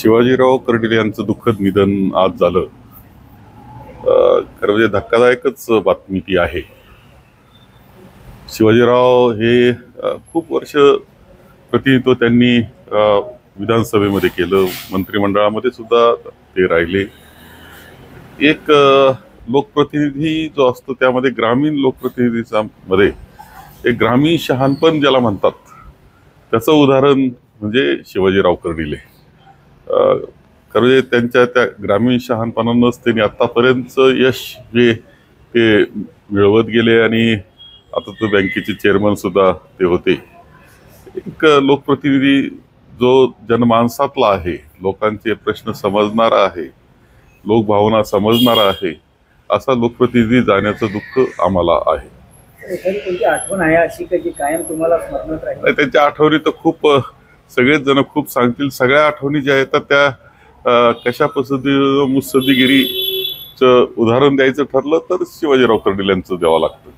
शिवाजीराव कर्डिले यांचं दुःखद निधन आज झालं. खरं म्हणजे धक्कादायकच बातमी ती आहे. शिवाजीराव हे खूप वर्ष प्रतिनिधित्व त्यांनी विधानसभेमध्ये केलं, मंत्रिमंडळामध्ये सुद्धा ते राहिले. एक लोकप्रतिनिधी जो असतो त्यामध्ये ग्रामीण लोकप्रतिनिधीमध्ये एक ग्रामीण शहाणपण ज्याला म्हणतात त्याचं उदाहरण म्हणजे शिवाजीराव कर्डिले. खरं म्हणजे त्यांच्या त्या ग्रामीण शहाणपणानंच त्यांनी आतापर्यंत यश जे ते मिळवत गेले आणि आता तो बँकेचे चेअरमन सुद्धा ते होते. एक लोकप्रतिनिधी जो जनमानसातला आहे, लोकांचे प्रश्न समजणारा आहे, लोकभावना समजणारा आहे, असा लोकप्रतिनिधी जाण्याचं दुःख आम्हाला आहे. कोणती आठवण आहे अशी की जी कायम तुम्हाला स्मरणात राहील? त्यांच्या आठवणी तर खूप सगळेच जण खूप सांगतील. सगळ्या आठवणी ज्या आहेत त्या कशा मुत्सद्देगिरीचं उदाहरण द्यायचं ठरलं तर शिवाजीराव कर्डिले यांचं द्यावं लागतं.